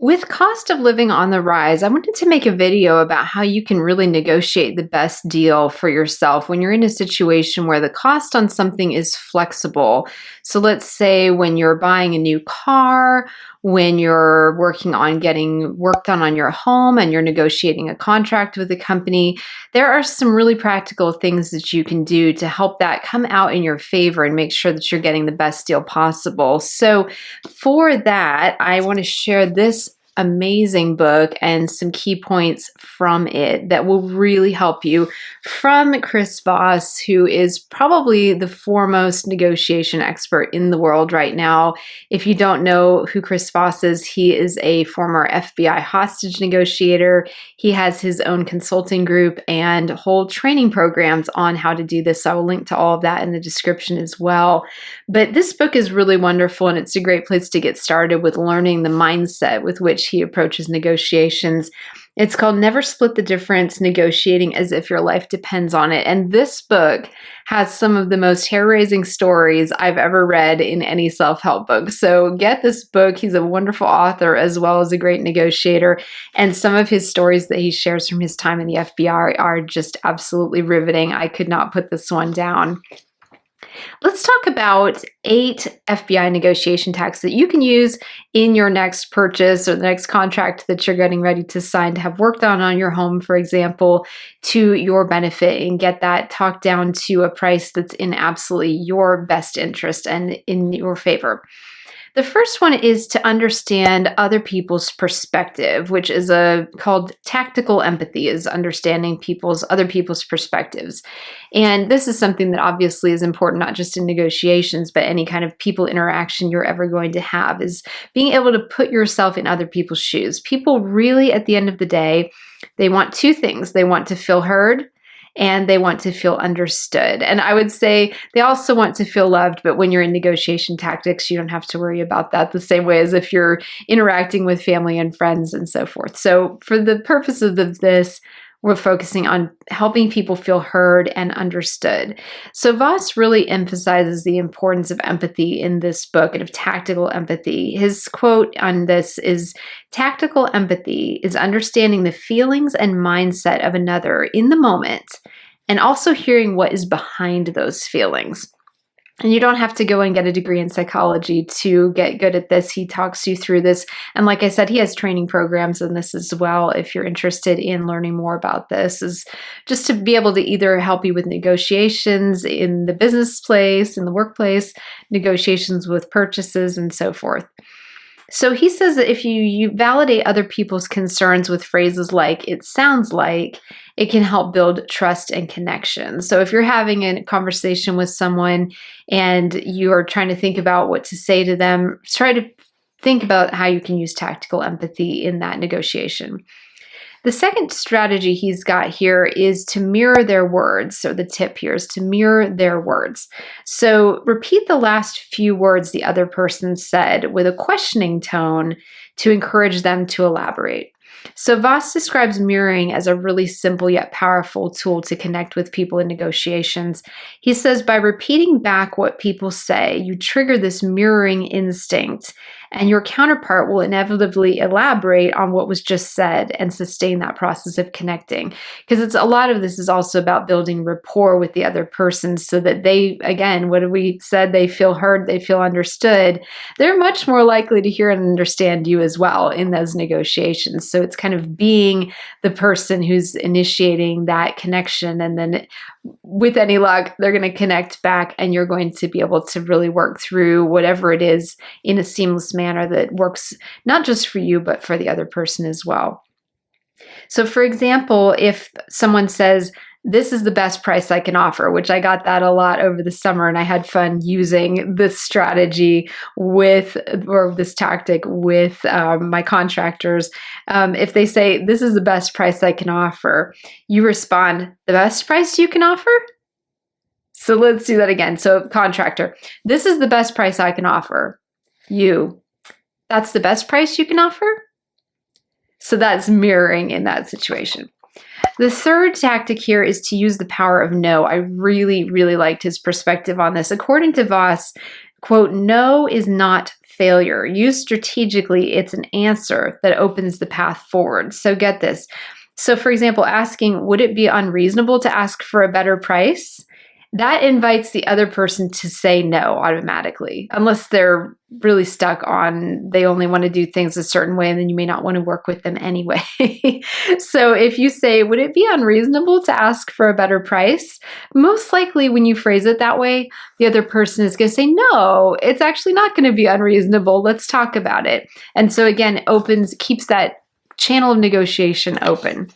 With cost of living on the rise, I wanted to make a video about how you can really negotiate the best deal for yourself when you're in a situation where the cost on something is flexible. So let's say when you're buying a new car, when you're working on getting work done on your home and you're negotiating a contract with a company, there are some really practical things that you can do to help that come out in your favor and make sure that you're getting the best deal possible. So for that, I want to share this amazing book and some key points from it that will really help you from Chris Voss, who is probably the foremost negotiation expert in the world right now. If you don't know who Chris Voss is, he is a former FBI hostage negotiator. He has his own consulting group and whole training programs on how to do this. So I will link to all of that in the description as well. But this book is really wonderful, and it's a great place to get started with learning the mindset with which he approaches negotiations. It's called Never Split the Difference, Negotiating as If Your Life Depends on It. And this book has some of the most hair-raising stories I've ever read in any self-help book. So get this book. He's a wonderful author as well as a great negotiator. And some of his stories that he shares from his time in the FBI are just absolutely riveting. I could not put this one down. Let's talk about 8 FBI negotiation tactics that you can use in your next purchase or the next contract that you're getting ready to sign to have work done on your home, for example, to your benefit and get that talked down to a price that's in absolutely your best interest and in your favor. The first one is to understand other people's perspective, which is called tactical empathy, is understanding other people's perspectives. And this is something that obviously is important, not just in negotiations, but any kind of people interaction you're ever going to have, is being able to put yourself in other people's shoes. People really, at the end of the day, they want 2 things. They want to feel heard, and they want to feel understood. And I would say they also want to feel loved, but when you're in negotiation tactics, you don't have to worry about that the same way as if you're interacting with family and friends and so forth. So for the purposes of this, we're focusing on helping people feel heard and understood. So Voss really emphasizes the importance of empathy in this book and of tactical empathy. His quote on this is, "Tactical empathy is understanding the feelings and mindset of another in the moment and also hearing what is behind those feelings." And you don't have to go and get a degree in psychology to get good at this. He talks you through this. And like I said, he has training programs in this as well. If you're interested in learning more about this, is just to be able to either help you with negotiations in the business place, in the workplace, negotiations with purchases, and so forth. So he says that if you validate other people's concerns with phrases like, "it sounds like," it can help build trust and connection. So if you're having a conversation with someone and you're trying to think about what to say to them, try to think about how you can use tactical empathy in that negotiation. The second strategy he's got here is to mirror their words. So the tip here is to mirror their words. So repeat the last few words the other person said with a questioning tone to encourage them to elaborate. So Voss describes mirroring as a really simple yet powerful tool to connect with people in negotiations. He says by repeating back what people say, you trigger this mirroring instinct, and your counterpart will inevitably elaborate on what was just said and sustain that process of connecting. Because a lot of this is also about building rapport with the other person so that they, again, what we said, they feel heard, they feel understood. They're much more likely to hear and understand you as well in those negotiations. So it's kind of being the person who's initiating that connection, and then with any luck, they're going to connect back, and you're going to be able to really work through whatever it is in a seamless manner that works not just for you, but for the other person as well. So for example, if someone says, "this is the best price I can offer," which I got that a lot over the summer, and I had fun using this strategy or this tactic with my contractors. If they say, "this is the best price I can offer," you respond, "the best price you can offer?" So let's do that again. So contractor, "this is the best price I can offer." You, "that's the best price you can offer?" So that's mirroring in that situation. The third tactic here is to use the power of no. I really, really liked his perspective on this. According to Voss, quote, "no is not failure. Used strategically, it's an answer that opens the path forward. So get this. So for example, asking, would it be unreasonable to ask for a better price? That invites the other person to say no automatically, unless they're really stuck on they only want to do things a certain way, and then you may not want to work with them anyway. So if you say, would it be unreasonable to ask for a better price? Most likely when you phrase it that way, the other person is going to say, no, it's actually not going to be unreasonable. Let's talk about it. And so again, keeps that channel of negotiation open.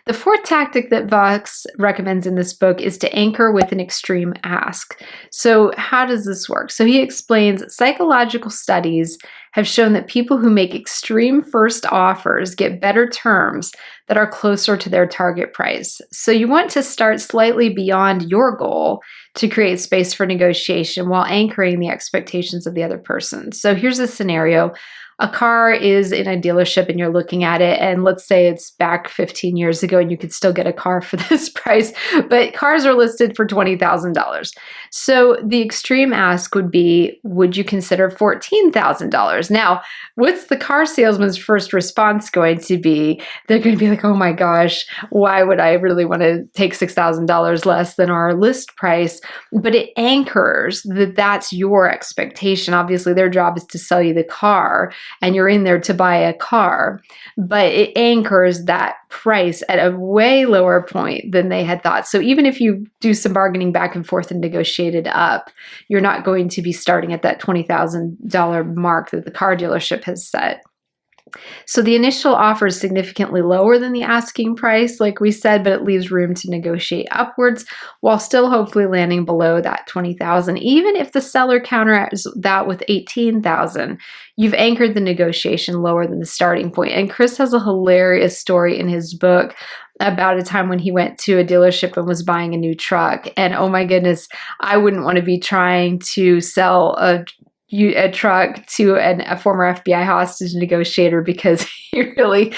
The fourth tactic that Voss recommends in this book is to anchor with an extreme ask. So how does this work? So he explains psychological studies have shown that people who make extreme first offers get better terms that are closer to their target price. So you want to start slightly beyond your goal to create space for negotiation while anchoring the expectations of the other person. So here's a scenario. A car is in a dealership and you're looking at it, and let's say it's back 15 years ago and you could still get a car for this price, but cars are listed for $20,000. So the extreme ask would be, would you consider $14,000? Now, what's the car salesman's first response going to be? They're going to be like, oh my gosh, why would I really want to take $6,000 less than our list price? But it anchors that that's your expectation. Obviously, their job is to sell you the car, and you're in there to buy a car, but it anchors that price at a way lower point than they had thought. So even if you do some bargaining back and forth and negotiate it up, you're not going to be starting at that $20,000 mark that the car dealership has set. So the initial offer is significantly lower than the asking price, like we said, but it leaves room to negotiate upwards while still hopefully landing below that $20,000. Even if the seller counters that with $18,000, you've anchored the negotiation lower than the starting point. And Chris has a hilarious story in his book about a time when he went to a dealership and was buying a new truck. And oh my goodness, I wouldn't want to be trying to sell a truck to a former FBI hostage negotiator, because he really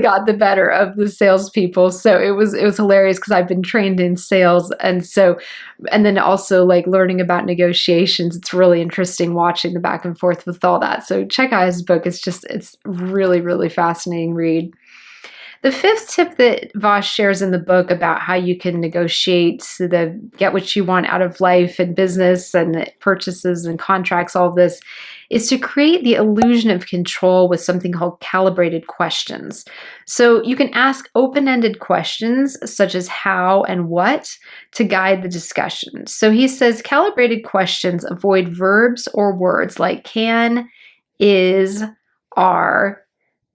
got the better of the salespeople. So it was hilarious because I've been trained in sales, and then also like learning about negotiations. It's really interesting watching the back and forth with all that. So check out his book. It's really fascinating read. The fifth tip that Voss shares in the book about how you can negotiate get what you want out of life and business and purchases and contracts, all of this, is to create the illusion of control with something called calibrated questions. So you can ask open-ended questions such as how and what to guide the discussion. So he says calibrated questions avoid verbs or words like can, is, are,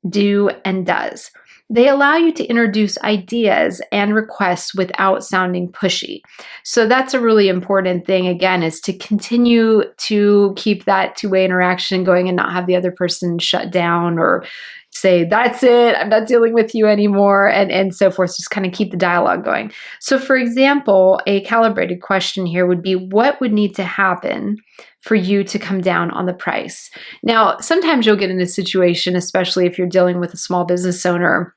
do, and does. They allow you to introduce ideas and requests without sounding pushy. So that's a really important thing, again, is to continue to keep that two-way interaction going and not have the other person shut down or say, that's it, I'm not dealing with you anymore, and so forth. Just kind of keep the dialogue going. So for example, a calibrated question here would be, what would need to happen for you to come down on the price? Now, sometimes you'll get in a situation, especially if you're dealing with a small business owner,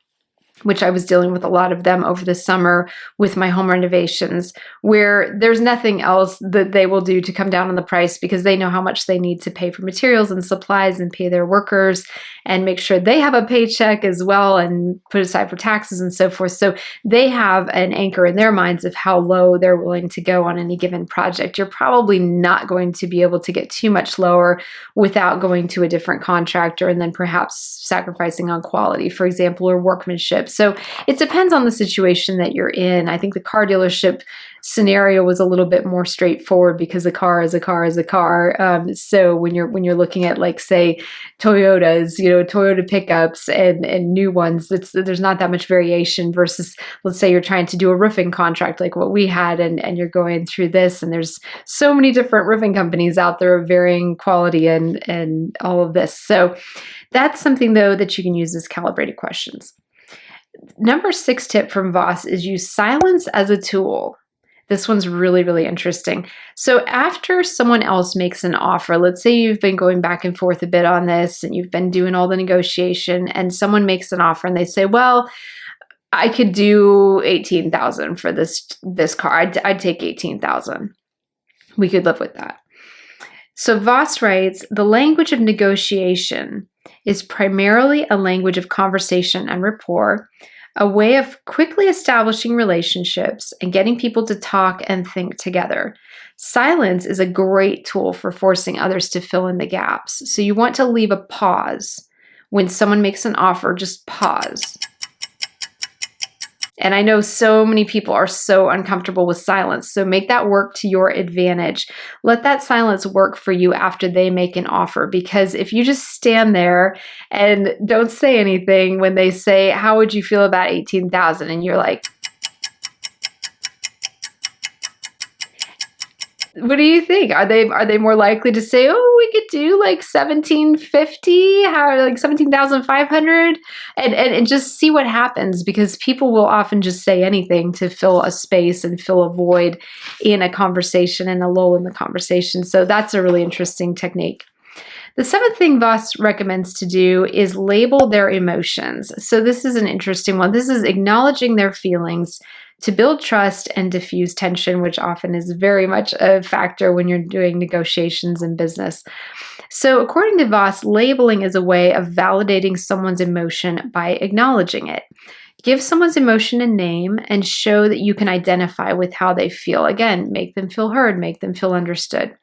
which I was dealing with a lot of them over the summer with my home renovations, where there's nothing else that they will do to come down on the price because they know how much they need to pay for materials and supplies and pay their workers and make sure they have a paycheck as well and put aside for taxes and so forth. So they have an anchor in their minds of how low they're willing to go on any given project. You're probably not going to be able to get too much lower without going to a different contractor and then perhaps sacrificing on quality, for example, or workmanship. So it depends on the situation that you're in. I think the car dealership scenario was a little bit more straightforward because a car is a car is a car. So when you're looking at, like, say, Toyotas, Toyota pickups and new ones, there's not that much variation versus, let's say, you're trying to do a roofing contract like what we had, and you're going through this, and there's so many different roofing companies out there of varying quality and all of this. So that's something, though, that you can use as calibrated questions. Number 6 tip from Voss is use silence as a tool. This one's really interesting. So after someone else makes an offer, let's say you've been going back and forth a bit on this and you've been doing all the negotiation, and someone makes an offer and they say, well, I could do $18,000 for this car. I'd take $18,000. We could live with that. So Voss writes, the language of negotiation is primarily a language of conversation and rapport, a way of quickly establishing relationships and getting people to talk and think together. Silence is a great tool for forcing others to fill in the gaps. So you want to leave a pause. When someone makes an offer, just pause. And I know so many people are so uncomfortable with silence. So make that work to your advantage. Let that silence work for you after they make an offer. Because if you just stand there and don't say anything when they say, how would you feel about 18,000? And you're like, what do you think? Are they more likely to say, "Oh, we could do like 1750, how like 17,500," and just see what happens, because people will often just say anything to fill a space and fill a void in a conversation and a lull in the conversation. So that's a really interesting technique. The seventh thing Voss recommends to do is label their emotions. So this is an interesting one. This is acknowledging their feelings to build trust and diffuse tension, which often is very much a factor when you're doing negotiations in business. So according to Voss, labeling is a way of validating someone's emotion by acknowledging it. Give someone's emotion a name and show that you can identify with how they feel. Again, make them feel heard, make them feel understood.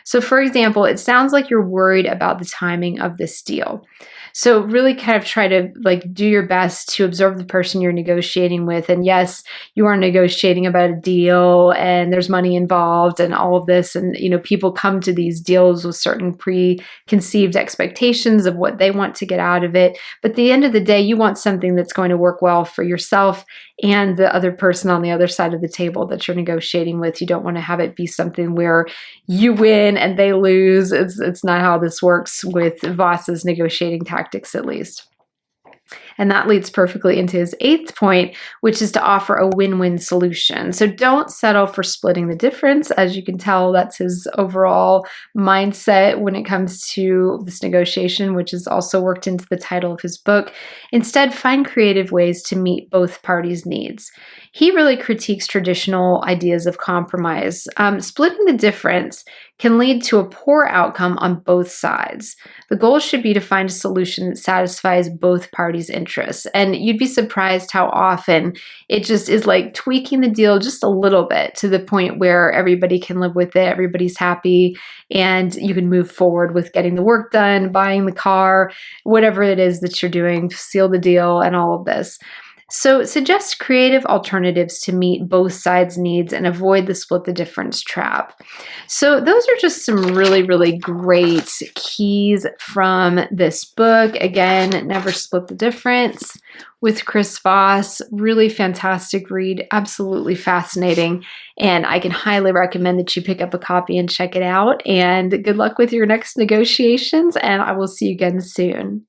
So for example, it sounds like you're worried about the timing of this deal. So really kind of try to like do your best to observe the person you're negotiating with. And yes, you are negotiating about a deal and there's money involved and all of this. And, people come to these deals with certain preconceived expectations of what they want to get out of it. But at the end of the day, you want something that's going to work well for yourself and the other person on the other side of the table that you're negotiating with. You don't want to have it be something where you win and they lose. It's not how this works with Voss's negotiating tactics, at least. And that leads perfectly into his eighth point, which is to offer a win-win solution. So don't settle for splitting the difference. As you can tell, that's his overall mindset when it comes to this negotiation, which is also worked into the title of his book. Instead, find creative ways to meet both parties' needs. He really critiques traditional ideas of compromise. Splitting the difference can lead to a poor outcome on both sides. The goal should be to find a solution that satisfies both parties' interests. And you'd be surprised how often it just is like tweaking the deal just a little bit to the point where everybody can live with it, everybody's happy, and you can move forward with getting the work done, buying the car, whatever it is that you're doing, seal the deal, and all of this. So suggest creative alternatives to meet both sides' needs and avoid the split the difference trap. So those are just some really, really great keys from this book. Again, Never Split the Difference with Chris Voss. Really fantastic read, absolutely fascinating. And I can highly recommend that you pick up a copy and check it out. And good luck with your next negotiations, and I will see you again soon.